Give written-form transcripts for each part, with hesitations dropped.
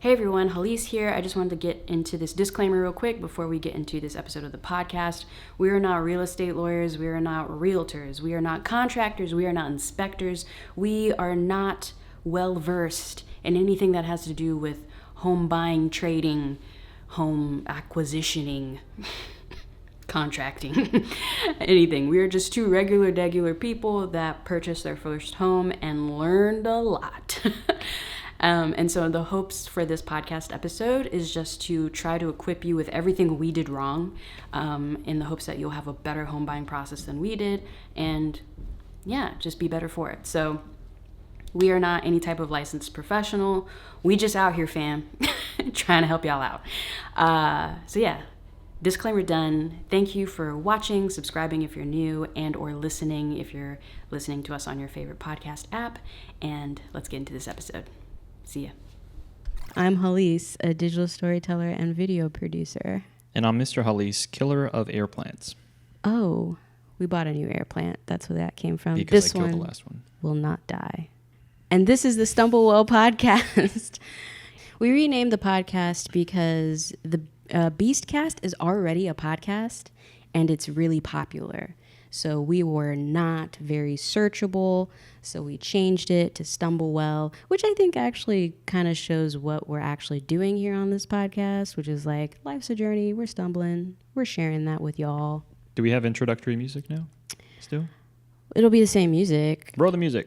Hey everyone, Hallease here. I just wanted to get into this disclaimer real quick before we get into this episode of the podcast. We are not real estate lawyers. We are not realtors. We are not contractors. We are not inspectors. We are not well versed in anything that has to do with home buying, trading, home acquisitioning, contracting, anything. We are just two regular people that purchased their first home and learned a lot. And so the hopes for this podcast episode is just to try to equip you with everything we did wrong, in the hopes that you'll have a better home buying process than we did, and yeah, just be better for it. So we are not any type of licensed professional. We just out here, fam, trying to help y'all out. So yeah, disclaimer done. Thank you for watching, subscribing if you're new, and or listening if you're listening to us on your favorite podcast app. And let's get into this episode. See ya. I'm Hallease, a digital storyteller and video producer. And I'm Mr. Hallease, killer of air plants. Oh, we bought a new air plant. That's where that came from. Because this I killed one the last one. Will not die. And this is the Stumblewell podcast. We renamed the podcast because the Beastcast is already a podcast and it's really popular. So we were not very searchable, so we changed it to Stumblewell, which I think actually kind of shows what we're actually doing here on this podcast, which is like, life's a journey, we're stumbling, we're sharing that with y'all. Do we have introductory music now? Still? It'll be the same music. Roll the music.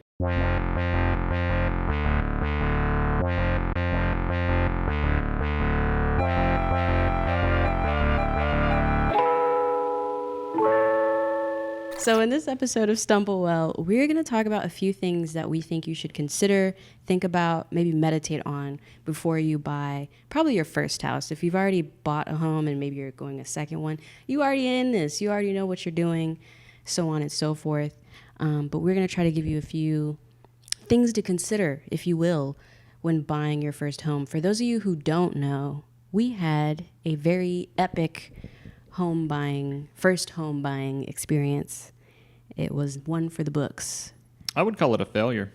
So in this episode of Stumblewell, we're going to talk about a few things that we think you should consider, think about, maybe meditate on before you buy probably your first house. If you've already bought a home and maybe you're going a second one, you already in this, you already know what you're doing, so on and so forth. But we're going to try to give you a few things to consider, if you will, when buying your first home. For those of you who don't know, we had a very epic first home buying experience. It was one for the books. I would call it a failure.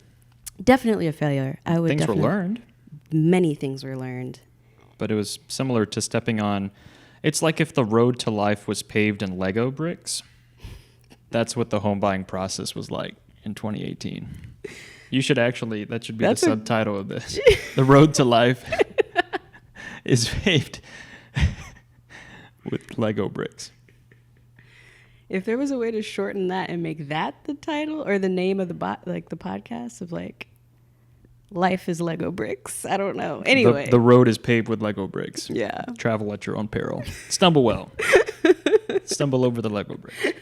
Definitely a failure. Things were learned. Many things were learned. But it was similar to stepping on, it's like if the road to life was paved in Lego bricks. That's what the home buying process was like in 2018. You should actually, that should be the subtitle of this. The road to life is paved with Lego bricks. If there was a way to shorten that and make that the title or the name of the podcast of like, life is Lego bricks. I don't know. Anyway. The road is paved with Lego bricks. Yeah. Travel at your own peril. Stumble well. Stumble over the Lego bricks.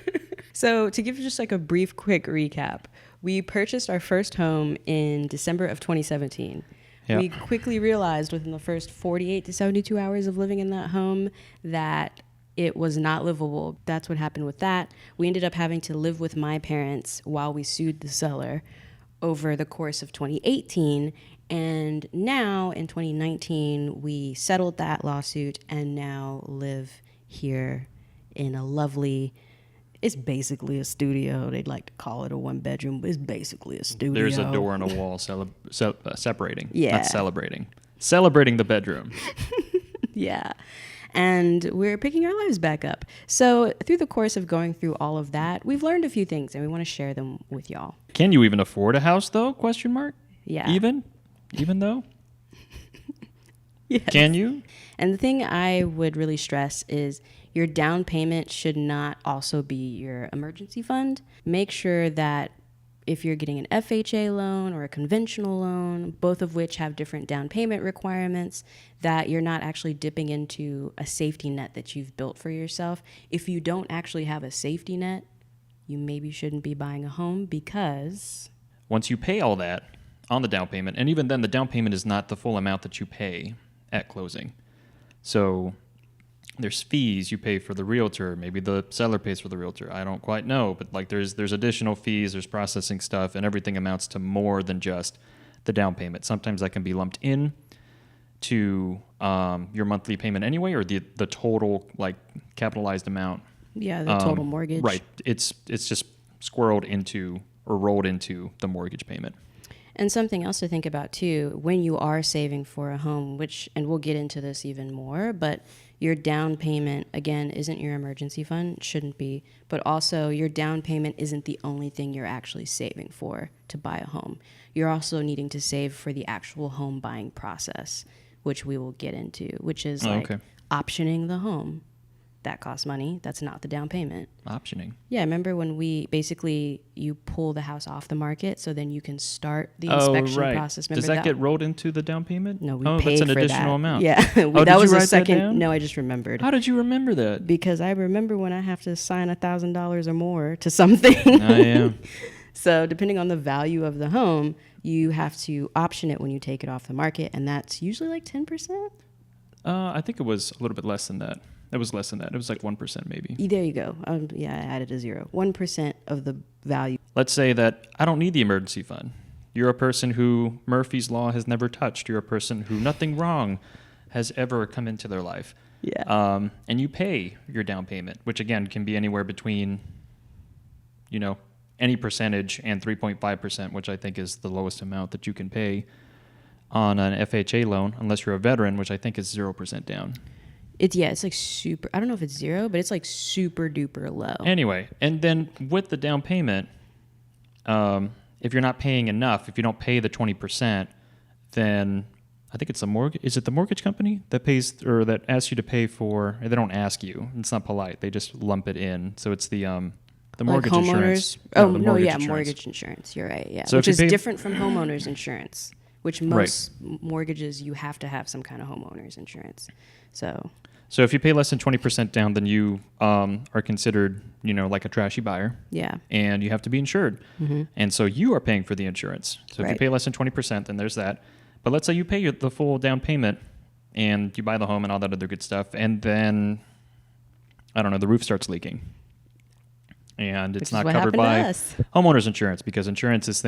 So to give you just like a brief, quick recap, we purchased our first home in December of 2017. Yeah. We quickly realized within the first 48 to 72 hours of living in that home that it was not livable. That's what happened with that. We ended up having to live with my parents while we sued the seller over the course of 2018. And now in 2019, we settled that lawsuit and now live here in a lovely, it's basically a studio. They'd like to call it a one bedroom, but it's basically a studio. There's a door and a wall separating, yeah. Not celebrating. Celebrating the bedroom. Yeah. And we're picking our lives back up. So through the course of going through all of that, we've learned a few things and we want to share them with y'all. Can you even afford a house though? Question mark. Yeah. Even though? Yes. Can you? And the thing I would really stress is your down payment should not also be your emergency fund. Make sure that if you're getting an FHA loan or a conventional loan, both of which have different down payment requirements, that you're not actually dipping into a safety net that you've built for yourself. If you don't actually have a safety net, you maybe shouldn't be buying a home because once you pay all that on the down payment, and even then the down payment is not the full amount that you pay at closing. So there's fees you pay for the realtor. Maybe the seller pays for the realtor. I don't quite know, but like there's additional fees, there's processing stuff, and everything amounts to more than just the down payment. Sometimes that can be lumped in to your monthly payment anyway, or the total like capitalized amount. Yeah, the total mortgage. Right. It's just squirreled into or rolled into the mortgage payment. And something else to think about too, when you are saving for a home, and we'll get into this even more, but your down payment, again, isn't your emergency fund, shouldn't be, but also your down payment isn't the only thing you're actually saving for to buy a home. You're also needing to save for the actual home buying process, which we will get into, which is optioning the home. That costs money. That's not the down payment. Optioning. Yeah, remember when you pull the house off the market so then you can start the inspection process. Remember Does that get rolled into the down payment? No, we paid that's an for additional that. amount. Yeah, that was a second. That no, I just remembered. How did you remember that? Because I remember when I have to sign $1,000 or more to something. Oh, yeah. So depending on the value of the home, you have to option it when you take it off the market, and that's usually like 10%. I think it was a little bit less than that. It was less than that. It was like 1% maybe. There you go. Yeah, I added a zero. 1% of the value. Let's say that I don't need the emergency fund. You're a person who Murphy's Law has never touched. You're a person who nothing wrong has ever come into their life. Yeah. And you pay your down payment, which again can be anywhere between, any percentage and 3.5%, which I think is the lowest amount that you can pay on an FHA loan, unless you're a veteran, which I think is 0% down. It's like super, I don't know if it's zero, but it's like super duper low. Anyway, and then with the down payment, if you're not paying enough, if you don't pay the 20%, then I think it's a mortgage. Is it the mortgage company that pays or that asks you to pay for? They don't ask you. It's not polite. They just lump it in. So it's the mortgage like insurance. Mortgage insurance. You're right. Yeah, so which is different from homeowners insurance. Which most mortgages you have to have some kind of homeowners insurance. So if you pay less than 20% down, then you are considered, like a trashy buyer. Yeah. And you have to be insured. Mm-hmm. And so you are paying for the insurance. So if you pay less than 20%, then there's that. But let's say you pay the full down payment and you buy the home and all that other good stuff. And then, I don't know, the roof starts leaking. And it's not covered by homeowners insurance, because insurance is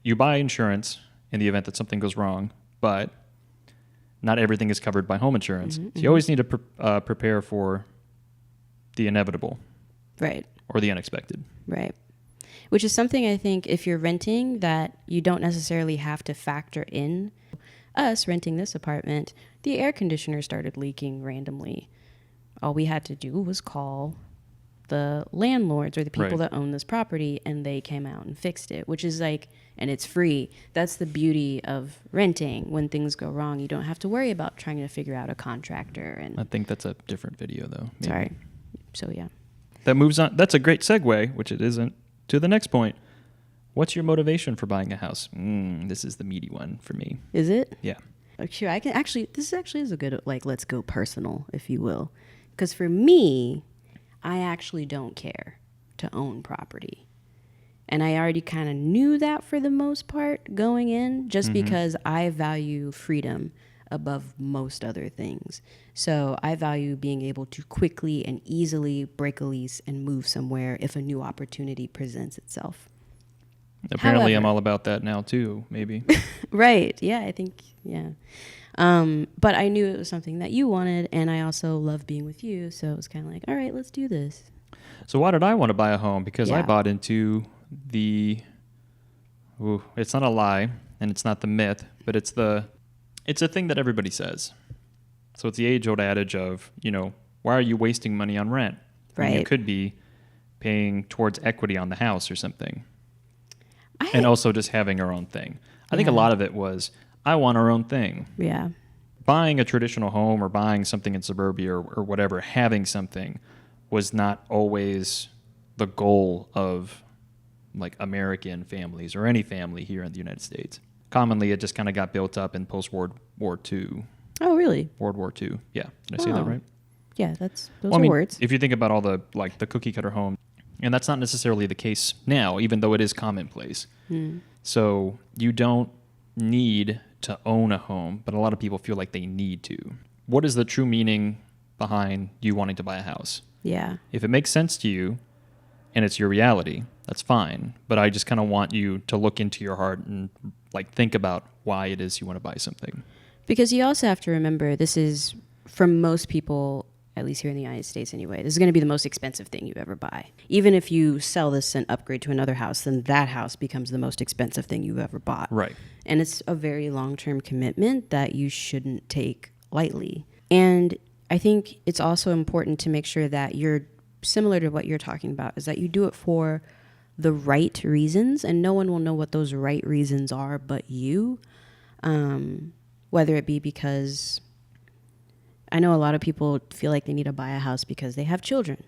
you buy insurance in the event that something goes wrong, but not everything is covered by home insurance. Mm-hmm, so you always need to prepare for the inevitable. Right. Or the unexpected. Right. Which is something I think if you're renting that you don't necessarily have to factor in. Us renting this apartment, the air conditioner started leaking randomly. All we had to do was call the landlords or the people that own this property, and they came out and fixed it, which is and it's free. That's the beauty of renting. When things go wrong, you don't have to worry about trying to figure out a contractor. And I think that's a different video, though. Maybe. Sorry. So, yeah. That moves on. That's a great segue, which it isn't, to the next point. What's your motivation for buying a house? This is the meaty one for me. Is it? Yeah. Sure. This actually is a good, let's go personal, if you will. Because for me, I actually don't care to own property. And I already kind of knew that for the most part going in, just because I value freedom above most other things. So I value being able to quickly and easily break a lease and move somewhere if a new opportunity presents itself. Apparently, I'm all about that now too, maybe. Right. Yeah, I think, yeah. But I knew it was something that you wanted, and I also love being with you. So it was kind of like, all right, let's do this. So why did I want to buy a home? Because I bought into it's not a lie and it's not the myth, but it's a thing that everybody says. So it's the age-old adage of, why are you wasting money on rent? Right. When you could be paying towards equity on the house or something. And also just having our own thing. I think a lot of it was, I want our own thing. Yeah. Buying a traditional home or buying something in suburbia or whatever, having something was not always the goal of American families or any family here in the United States. Commonly, it just kind of got built up in post-World War II. Oh, really? World War II. Yeah. Did I say that right? Yeah, those are words. If you think about all the cookie cutter home, and that's not necessarily the case now, even though it is commonplace. So you don't need to own a home, but a lot of people feel like they need to. What is the true meaning behind you wanting to buy a house? Yeah. If it makes sense to you and it's your reality, that's fine. But I just kind of want you to look into your heart and think about why it is you want to buy something. Because you also have to remember, this is, from most people, at least here in the United States anyway, this is going to be the most expensive thing you ever buy. Even if you sell this and upgrade to another house, then that house becomes the most expensive thing you've ever bought. Right. And it's a very long-term commitment that you shouldn't take lightly. And I think it's also important to make sure that you're similar to what you're talking about, is that you do it for the right reasons, and no one will know what those right reasons are but you. Whether it be because I know a lot of people feel like they need to buy a house because they have children,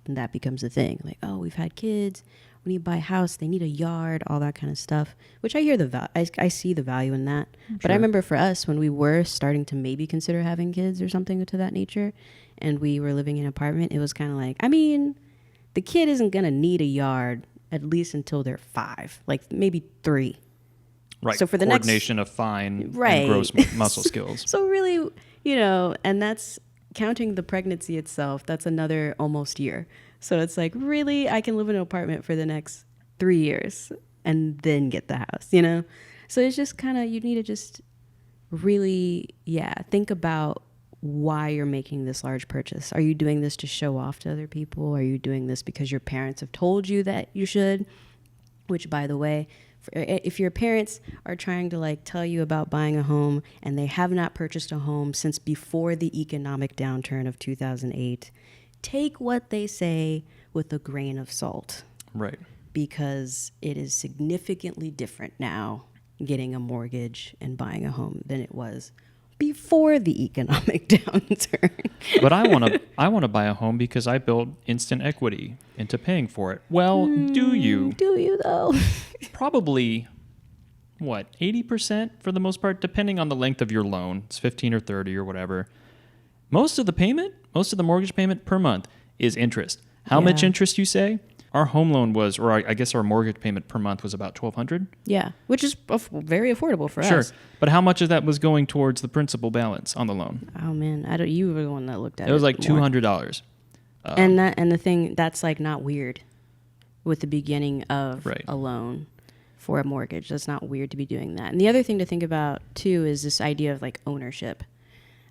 and that becomes a thing. Like, oh, we've had kids, we need to buy a house, they need a yard, all that kind of stuff, which I hear I see the value in that. Sure. But I remember for us, when we were starting to maybe consider having kids or something to that nature, and we were living in an apartment, it was kind of like, I mean, the kid isn't going to need a yard at least until they're 5, like maybe 3. Right. So for the coordination of fine right. and gross muscle skills. So really, and that's counting the pregnancy itself. That's another almost year. So it's like, really, I can live in an apartment for the next 3 years and then get the house, So it's just kind of, you need to just really, think about why you're making this large purchase. Are you doing this to show off to other people? Are you doing this because your parents have told you that you should? Which, by the way, if your parents are trying to tell you about buying a home and they have not purchased a home since before the economic downturn of 2008, take what they say with a grain of salt. Right. Because it is significantly different now getting a mortgage and buying a home than it was before the economic downturn. But I want to buy a home because I built instant equity into paying for it. Well, do you? Do you though? Probably 80% for the most part, depending on the length of your loan. It's 15 or 30 or whatever. Most of the mortgage payment per month is interest. How much interest, you say? Our home loan was, or I guess our mortgage payment per month was about $1,200. Yeah, which is very affordable for us. Sure, but how much of that was going towards the principal balance on the loan? Oh man, you were the one that looked at it. It was like $200. And the thing that's not weird with the beginning of a loan for a mortgage. That's not weird to be doing that. And the other thing to think about too is this idea of ownership.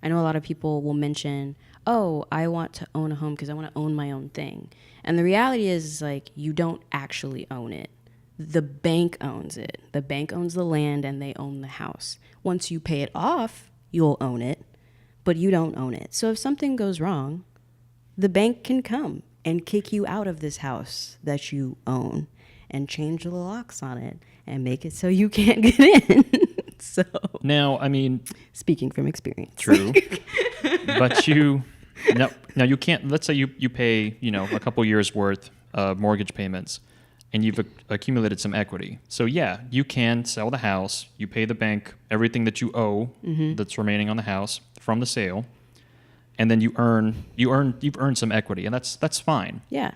I know a lot of people will mention, oh, I want to own a home because I want to own my own thing. And the reality is you don't actually own it. The bank owns it. The bank owns the land and they own the house. Once you pay it off, you'll own it, but you don't own it. So if something goes wrong, the bank can come and kick you out of this house that you own and change the locks on it and make it so you can't get in. So now, I mean, speaking from experience. True. But now you can't, let's say you pay, a couple years worth of mortgage payments and you've accumulated some equity. So yeah, you can sell the house, you pay the bank everything that you owe that's remaining on the house from the sale, and then you've earned some equity, and that's fine. Yeah.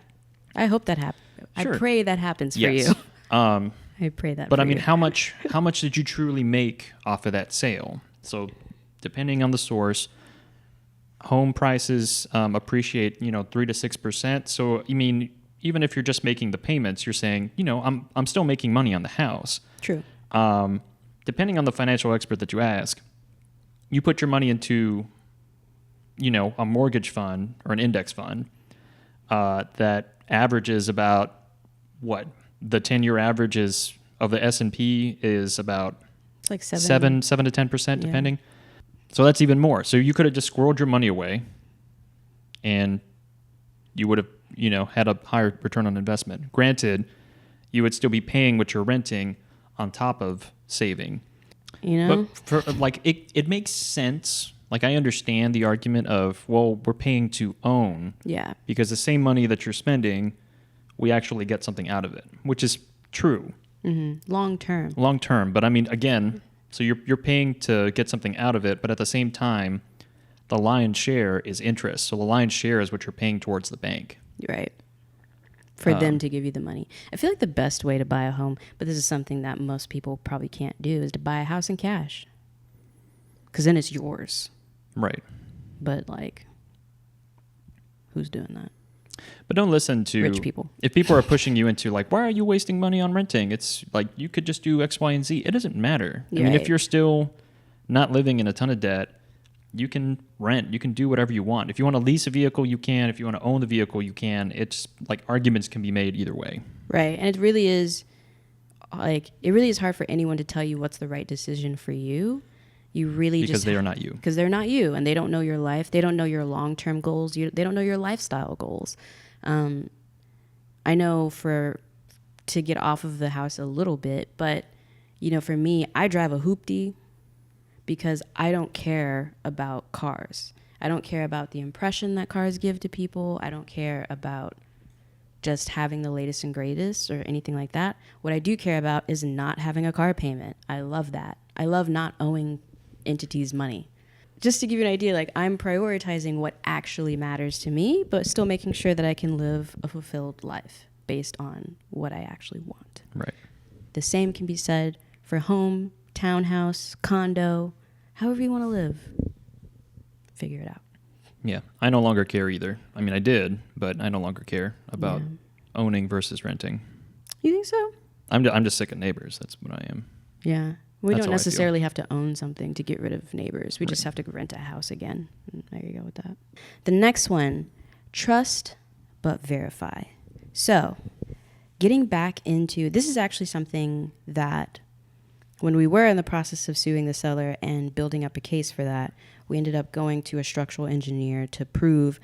I hope that happens. Sure. I pray that happens for yes. you. I pray that. But for I mean, you. how much did you truly make off of that sale? So depending on the source, home prices appreciate 3 to 6%. So I mean, even if you're just making the payments, you're saying, I'm still making money on the house. True. Depending on the financial expert that you ask, you put your money into a mortgage fund or an index fund that averages about the 10-year average is of the S&P is about it's like 7 to 10% depending. So that's even more. So you could have just squirreled your money away and you would have had a higher return on investment. Granted, you would still be paying what you're renting on top of saving. But for it makes sense. I understand the argument of, well, we're paying to own. Yeah. Because the same money that you're spending, we actually get something out of it, which is true. Mm-hmm. Long term. But I mean, again, so you're paying to get something out of it, but at the same time, the lion's share is interest. So the lion's share is what you're paying towards the bank. Right. For them to give you the money. I feel like the best way to buy a home, but this is something that most people probably can't do, is to buy a house in cash. Because then it's yours. Right. But who's doing that? But don't listen to rich people. If people are pushing you into why are you wasting money on renting? It's you could just do X, Y, and Z. It doesn't matter. I mean, if you're still not living in a ton of debt, you can rent, you can do whatever you want. If you want to lease a vehicle, you can. If you want to own the vehicle, you can. It's like arguments can be made either way. Right. And it really is hard for anyone to tell you what's the right decision for you. You really because they are not you. Because they're not you, and they don't know your life. They don't know your long-term goals. They don't know your lifestyle goals. I know to get off of the house a little bit, but for me, I drive a hoopty because I don't care about cars. I don't care about the impression that cars give to people. I don't care about just having the latest and greatest or anything like that. What I do care about is not having a car payment. I love that. I love not owing entities money. Just to give you an idea, like I'm prioritizing what actually matters to me, but still making sure that I can live a fulfilled life based on what I actually want. Right. The same can be said for home, townhouse, condo, however you want to live. Figure it out. Yeah, I no longer care either. I mean, I did, but I no longer care about owning versus renting. You think so? I'm just sick of neighbors. That's what I am. Yeah. We That's don't how I necessarily have to own something to get rid of neighbors. We just Right. have to rent a house again. And there you go with that. The next one, trust but verify. So getting back into, this is actually something that when we were in the process of suing the seller and building up a case for that, we ended up going to a structural engineer to prove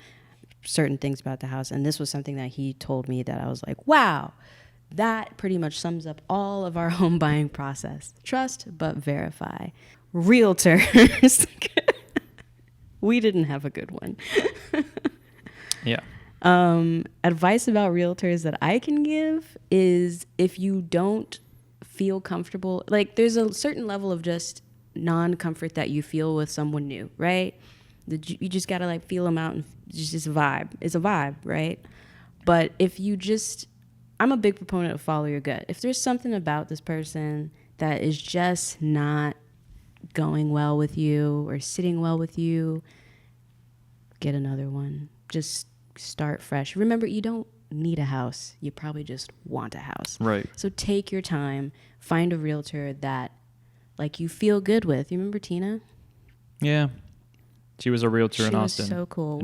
certain things about the house. And this was something that he told me that I was like, wow, that pretty much sums up all of our home buying process. Trust but verify. Realtors. We didn't have a good one. Yeah. Advice about realtors that I can give is if you don't feel comfortable, like there's a certain level of just non-comfort that you feel with someone new, right? You just gotta like feel them out and just vibe. It's a vibe, right? But if you just, I'm a big proponent of follow your gut. If there's something about this person that is just not going well with you or sitting well with you, get another one. Just start fresh. Remember, you don't need a house. You probably just want a house. Right. So take your time. Find a realtor that like you feel good with. You remember Tina? Yeah. She was a realtor in Austin. She was so cool.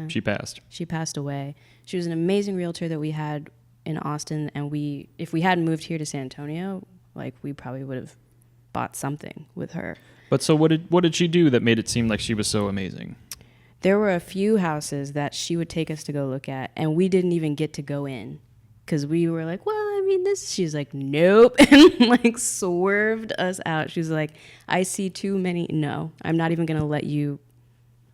She passed. She passed away. She was an amazing realtor that we had in Austin, and if we hadn't moved here to San Antonio, like we probably would have bought something with her. But so what did she do that made it seem like she was so amazing? There were a few houses that she would take us to go look at, and we didn't even get to go in because we were like, well, I mean, she's like, nope, and like swerved us out. She was like, I see too many. No, I'm not even going to let you.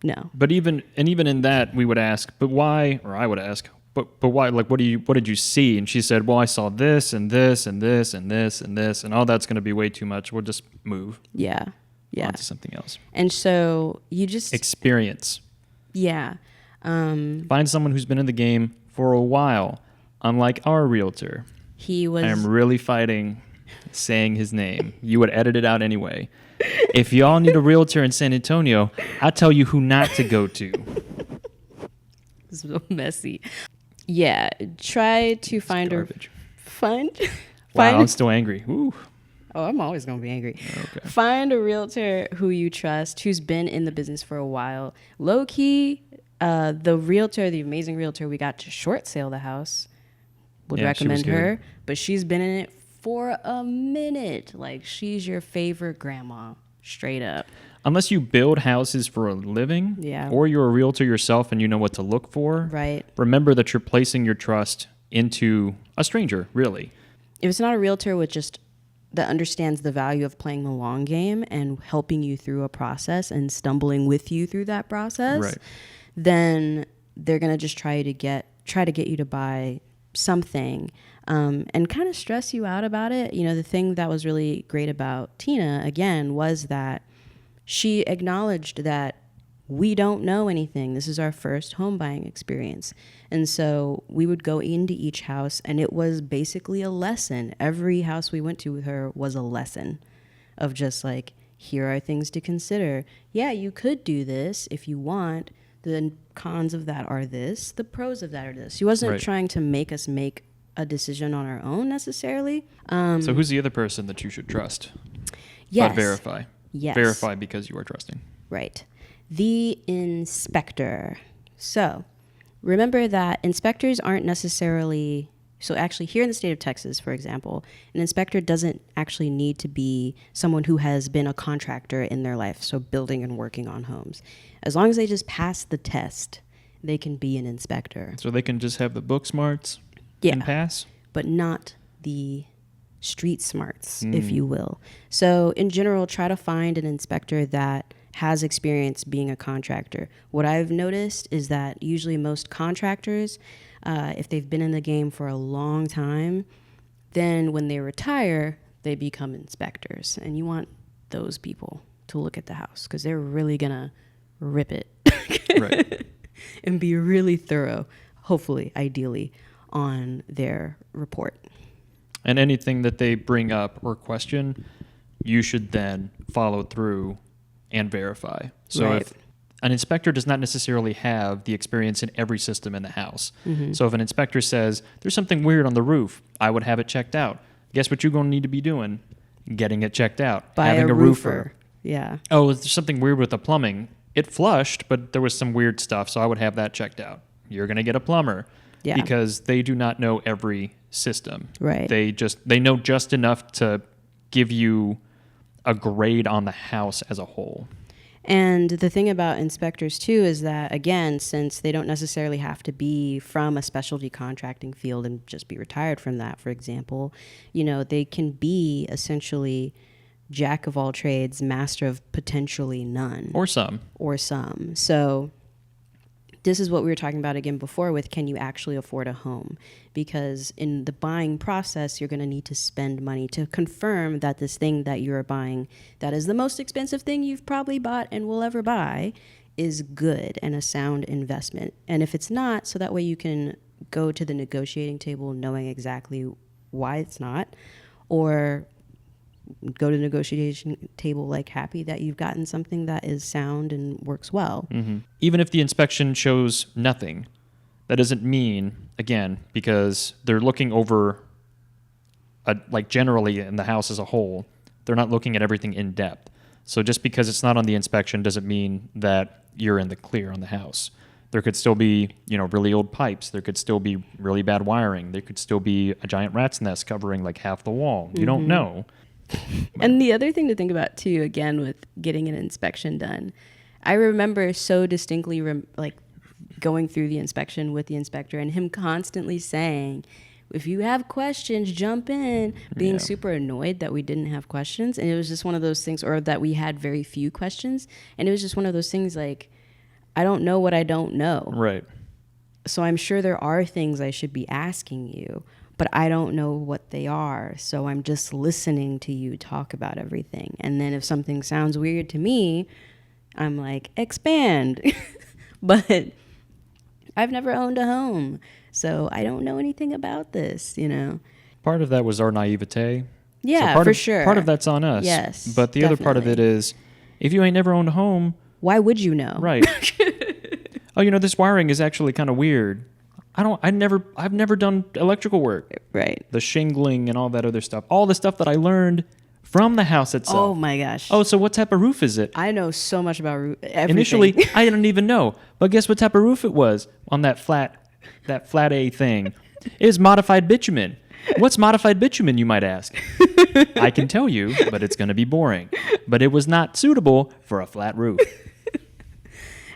No. But even in that, we would ask, but why? Or I would ask, but why? Like, what did you see? And she said, well, I saw this and this and this and this and this, and all that's going to be way too much. We'll just move. Yeah. Onto something else. And so you just experience. Yeah. Find someone who's been in the game for a while. Unlike our realtor. He was. I am really fighting saying his name. You would edit it out anyway. If y'all need a realtor in San Antonio, I'll tell you who not to go to. This is so messy. Yeah. Try to find Wow, I'm still angry. Ooh. Oh, I'm always going to be angry. Okay. Find a realtor who you trust, who's been in the business for a while. Low key, the amazing realtor we got to short sale the house, would recommend her. But she's been in it for a minute. Like, she's your favorite grandma, straight up. Unless you build houses for a living, or you're a realtor yourself and you know what to look for, right? Remember that you're placing your trust into a stranger, really. If it's not a realtor that understands the value of playing the long game and helping you through a process and stumbling with you through that process, right, then they're going to just try to get you to buy something and kind of stress you out about it. You know, the thing that was really great about Tina, again, was that she acknowledged that we don't know anything. This is our first home buying experience. And so we would go into each house and it was basically a lesson. Every house we went to with her was a lesson of just like, here are things to consider. Yeah, you could do this if you want. The cons of that are this. The pros of that are this. She wasn't trying to make us make a decision on our own necessarily. So who's the other person that you should trust? Yes. But verify. Yes. Verify because you are trusting. Right. The inspector. So remember that inspectors aren't necessarily, so actually here in the state of Texas, for example, an inspector doesn't actually need to be someone who has been a contractor in their life, so building and working on homes. As long as they just pass the test, they can be an inspector. So they can just have the book smarts and pass? But not the street smarts, if you will. So in general, try to find an inspector that has experience being a contractor. What I've noticed is that usually most contractors, if they've been in the game for a long time, then when they retire, they become inspectors. And you want those people to look at the house because they're really going to rip it Right. and be really thorough, hopefully, ideally, on their report. And anything that they bring up or question, you should then follow through and verify. So Right. if an inspector does not necessarily have the experience in every system in the house. So if an inspector says, there's something weird on the roof, I would have it checked out. Guess what you're going to need to be doing? Getting it checked out. By having a roofer. roofer. Yeah. Oh, there's something weird with the plumbing. It flushed, but there was some weird stuff, so I would have that checked out. You're going to get a plumber. Yeah. Because they do not know every system. Right. They know just enough to give you a grade on the house as a whole. And the thing about inspectors too is that, again, since they don't necessarily have to be from a specialty contracting field and just be retired from that, for example, they can be essentially jack of all trades, master of potentially none. Or some. So this is what we were talking about again before with, can you actually afford a home? Because in the buying process, you're going to need to spend money to confirm that this thing that you're buying, that is the most expensive thing you've probably bought and will ever buy, is good and a sound investment. And if it's not, so that way you can go to the negotiating table knowing exactly why it's not, or go to the negotiation table like happy that you've gotten something that is sound and works well. Mm-hmm. Even if the inspection shows nothing, that doesn't mean, again, because they're looking over, like generally in the house as a whole, they're not looking at everything in depth. So just because it's not on the inspection doesn't mean that you're in the clear on the house. There could still be, really old pipes. There could still be really bad wiring. There could still be a giant rat's nest covering like half the wall. You don't know. And the other thing to think about too, again, with getting an inspection done, I remember so distinctly going through the inspection with the inspector and him constantly saying, if you have questions, jump in, being super annoyed that we didn't have questions. And it was just one of those things, or that we had very few questions. And it was just one of those things like, I don't know what I don't know. Right. So I'm sure there are things I should be asking you, but I don't know what they are. So I'm just listening to you talk about everything. And then if something sounds weird to me, I'm like, expand. But I've never owned a home, so I don't know anything about this, Part of that was our naivete. Yeah, so for sure. Part of that's on us. Yes, But the other part of it is, if you ain't never owned a home... Why would you know? Right. Oh, this wiring is actually kind of weird. I've never done electrical work. Right. The shingling and all that other stuff. All the stuff that I learned from the house itself. Oh my gosh. Oh, so what type of roof is it? I know so much about everything. Initially, I didn't even know. But guess what type of roof it was on that flat A thing? It is modified bitumen. What's modified bitumen, you might ask? I can tell you, but it's going to be boring. But it was not suitable for a flat roof.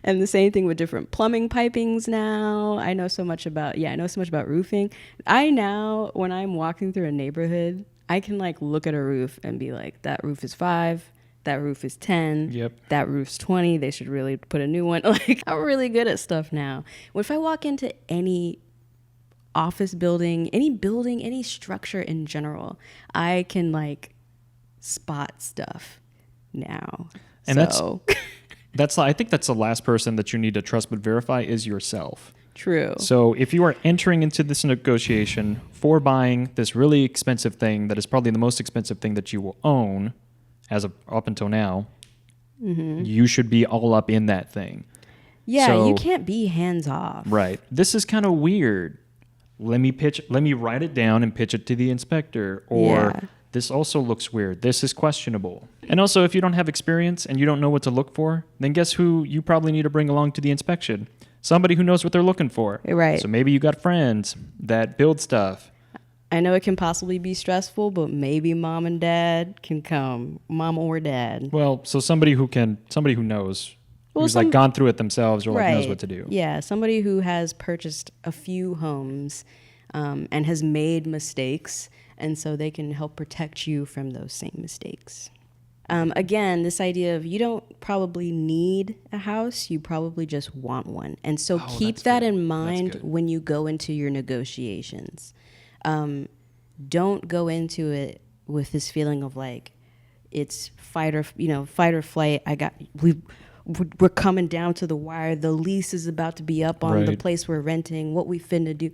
And the same thing with different plumbing pipings now. I know so much about roofing. I now, when I'm walking through a neighborhood, I can look at a roof and be like, that roof is 5, that roof is 10, Yep. That roof's 20, they should really put a new one. I'm really good at stuff now. If I walk into any office building, any structure in general, I can spot stuff now. And I think that's the last person that you need to trust but verify is yourself. True. So if you are entering into this negotiation for buying this really expensive thing that is probably the most expensive thing that you will own up until now, you should be all up in that thing. Yeah, so, you can't be hands off. Right. This is kind of weird. Let me write it down and pitch it to the inspector. Or this also looks weird. This is questionable. And also, if you don't have experience and you don't know what to look for, then guess who you probably need to bring along to the inspection? Somebody who knows what they're looking for. Right. So maybe you got friends that build stuff. I know it can possibly be stressful, but maybe mom and dad can come, mom or dad. Well, so somebody who knows, Well, who's like gone through it themselves or like knows what to do. Yeah, somebody who has purchased a few homes and has made mistakes, and so they can help protect you from those same mistakes. Again, this idea of you don't probably need a house, you probably just want one. And so keep that in mind when you go into your negotiations. Don't go into it with this feeling of like it's fight or flight. We're coming down to the wire. The lease is about to be up on the place we're renting. What we finna do?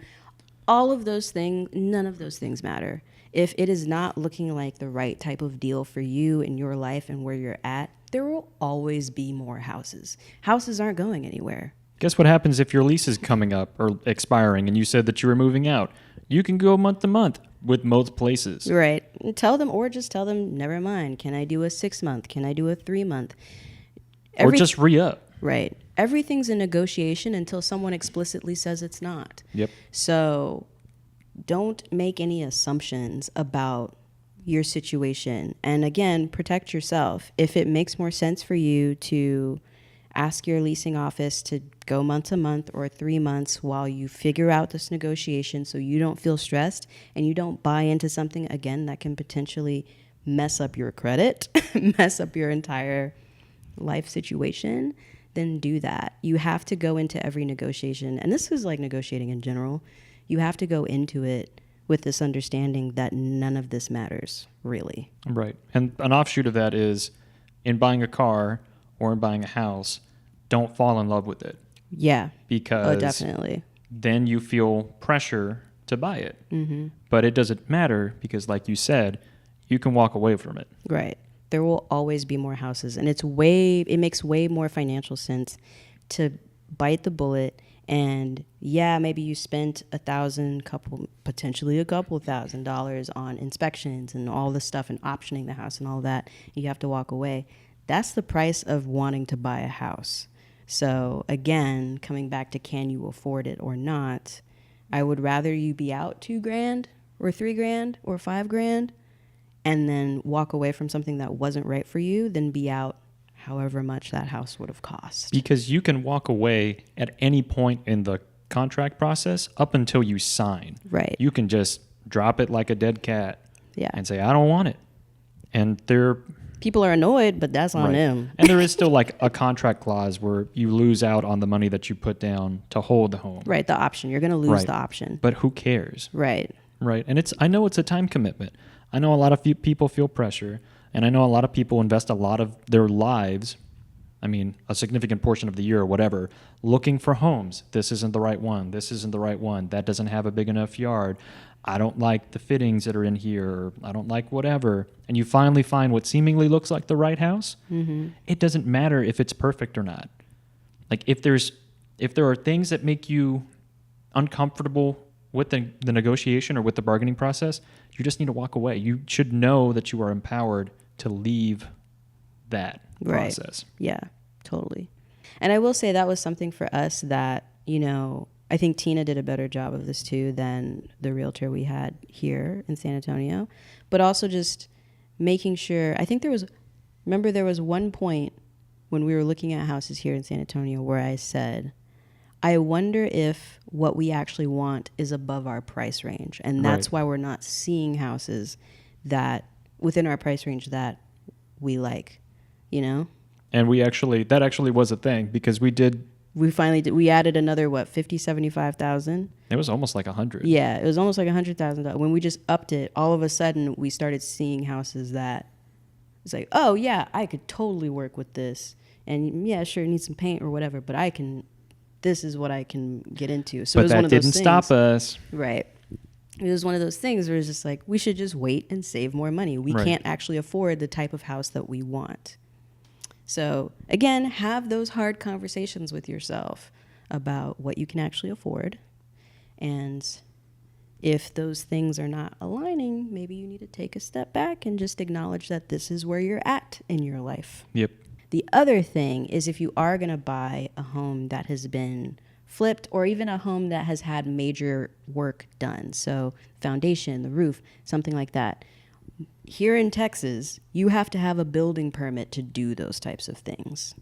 All of those things, none of those things matter. If it is not looking like the right type of deal for you in your life and where you're at, there will always be more houses. Houses aren't going anywhere. Guess what happens if your lease is coming up or expiring and you said that you were moving out? You can go month to month with most places. Right. Tell them, never mind. Can I do a 6 month? Can I do a 3 month? Or just re-up. Right. Everything's a negotiation until someone explicitly says it's not. Yep. So don't make any assumptions about your situation. And again, protect yourself. If it makes more sense for you to ask your leasing office to go month to month or 3 months while you figure out this negotiation so you don't feel stressed and you don't buy into something, again, that can potentially mess up your credit, mess up your entire life situation, then do that. You have to go into every negotiation, and this is like negotiating in general, you have to go into it with this understanding that none of this matters, really. Right. And an offshoot of that is in buying a car or in buying a house, don't fall in love with it. Yeah. Because definitely. Then you feel pressure to buy it. Mm-hmm. But it doesn't matter because, like you said, you can walk away from it. Right. There will always be more houses, and it makes way more financial sense to bite the bullet. And yeah, maybe you spent potentially a couple $1,000 on inspections and all this stuff and optioning the house and all that. You have to walk away. That's the price of wanting to buy a house. So again, coming back to can you afford it or not, I would rather you be out $2,000 or $3,000 or $5,000 and then walk away from something that wasn't right for you than be out however much that house would have cost. Because you can walk away at any point in the contract process up until you sign. Right. You can just drop it like a dead cat. Yeah. And say, I don't want it. And people are annoyed, but that's on them. And there is still like a contract clause where you lose out on the money that you put down to hold the home. Right, the option. You're going to lose the option. But who cares? Right. Right. And I know it's a time commitment. I know a lot of people feel pressure, and I know a lot of people invest a lot of their lives, a significant portion of the year or whatever, looking for homes. This isn't the right one. This isn't the right one. That doesn't have a big enough yard. I don't like the fittings that are in here. Or I don't like whatever. And you finally find what seemingly looks like the right house. Mm-hmm. It doesn't matter if it's perfect or not. Like if there are things that make you uncomfortable with the negotiation or with the bargaining process, you just need to walk away. You should know that you are empowered to leave that process. Yeah, totally. And I will say that was something for us that, I think Tina did a better job of this too than the realtor we had here in San Antonio, but also just making sure, I think there was one point when we were looking at houses here in San Antonio where I said, I wonder if what we actually want is above our price range. And that's why we're not seeing houses that within our price range that we like, And that actually was a thing because we added another, 75,000? It was almost like 100. Yeah, it was almost like $100,000. When we just upped it, all of a sudden we started seeing houses that it's like, oh yeah, I could totally work with this. And yeah, sure, it needs some paint or whatever, but this is what I can get into. So but it was that one of those didn't things. stop us. Right. It was one of those things where it's just like, we should just wait and save more money. We can't actually afford the type of house that we want. So again, have those hard conversations with yourself about what you can actually afford and If those things are not aligning, maybe you need to take a step back and just acknowledge that this is where you're at in your life. Yep. The other thing is, if you are going to buy a home that has been flipped, or even a home that has had major work done, so foundation, the roof, something like that, here in Texas, you have to have a building permit to do those types of things.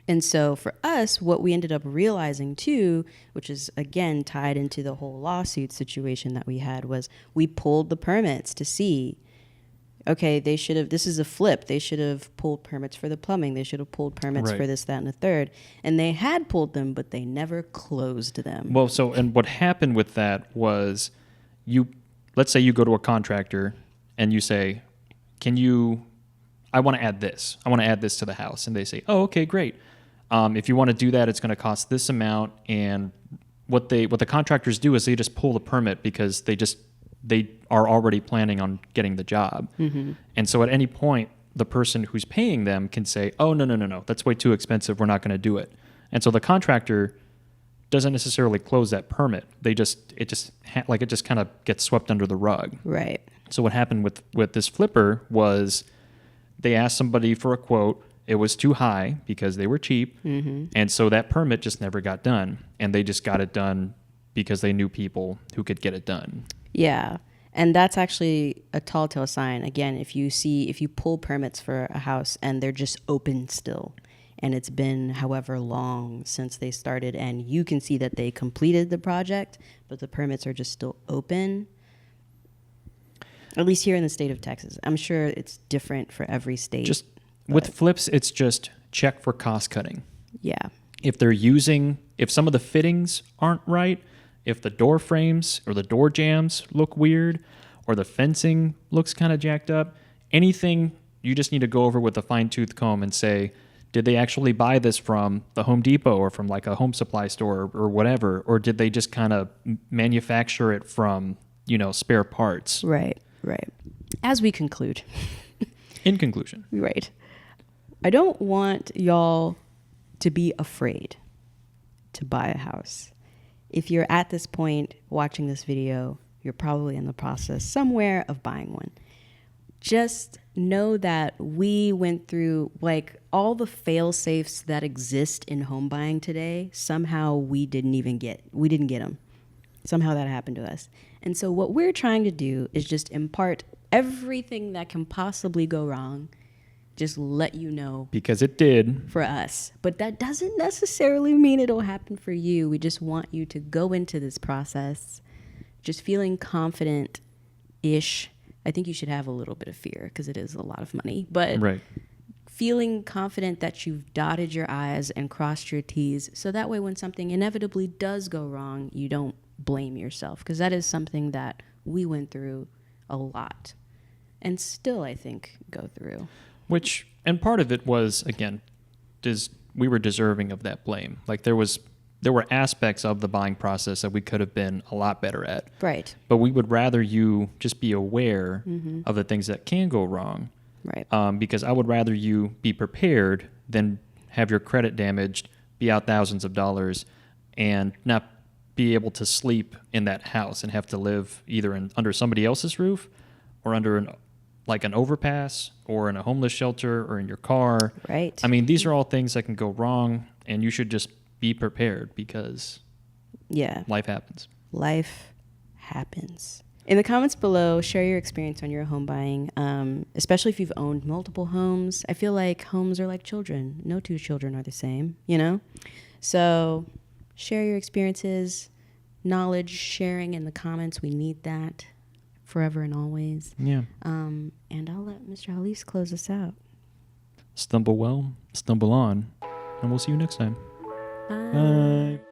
And so for us, what we ended up realizing too, which is again tied into the whole lawsuit situation that we had, was we pulled the permits to see, okay, this is a flip. They should have pulled permits for the plumbing. They should have pulled permits Right. for this, that, and the third. And they had pulled them, but they never closed them. Well, and what happened with that was let's say you go to a contractor and you say, I want to add this. I want to add this to the house. And they say, oh, okay, great. If you want to do that, it's going to cost this amount. And what the contractors do is they just pull the permit because they are already planning on getting the job. Mm-hmm. And so at any point, the person who's paying them can say, oh, no, that's way too expensive. We're not going to do it. And so the contractor doesn't necessarily close that permit. It just kind of gets swept under the rug. Right. So what happened with this flipper was they asked somebody for a quote. It was too high because they were cheap. Mm-hmm. And so that permit just never got done. And they just got it done because they knew people who could get it done. Yeah. And that's actually a tall tale sign. Again, if you pull permits for a house and they're just open still, and it's been however long since they started, and you can see that they completed the project, but the permits are just still open, at least here in the state of Texas. I'm sure it's different for every state. Just with flips, it's just check for cost cutting. Yeah. If some of the fittings aren't right, if the door frames or the door jambs look weird, or the fencing looks kind of jacked up, anything, you just need to go over with a fine-tooth comb and say, did they actually buy this from the Home Depot or from like a home supply store or whatever? Or did they just kind of manufacture it from, spare parts? Right. As we conclude. In conclusion. Right. I don't want y'all to be afraid to buy a house. If you're at this point watching this video, you're probably in the process somewhere of buying one. Just know that we went through like all the fail safes that exist in home buying today. Somehow we didn't get them. Somehow that happened to us. And so what we're trying to do is just impart everything that can possibly go wrong. Just let you know. Because it did. For us. But that doesn't necessarily mean it'll happen for you. We just want you to go into this process just feeling confident-ish. I think you should have a little bit of fear because it is a lot of money. But right. Feeling confident that you've dotted your I's and crossed your T's, so that way when something inevitably does go wrong, you don't blame yourself, because that is something that we went through a lot and still, I think, go through. And part of it was, again, we were deserving of that blame. Like there were aspects of the buying process that we could have been a lot better at. Right. But we would rather you just be aware of the things that can go wrong. Right. Because I would rather you be prepared than have your credit damaged, be out thousands of dollars, and not be able to sleep in that house and have to live either under somebody else's roof or under an overpass or in a homeless shelter or in your car. Right. I mean, these are all things that can go wrong, and you should just be prepared because life happens. Life happens. In the comments below, share your experience on your home buying, especially if you've owned multiple homes. I feel like homes are like children. No two children are the same, So share your experiences, knowledge sharing in the comments. We need that forever and always. Yeah. And I'll let Mr. Hallease close us out. Stumble well, stumble on, and we'll see you next time. Bye. Bye.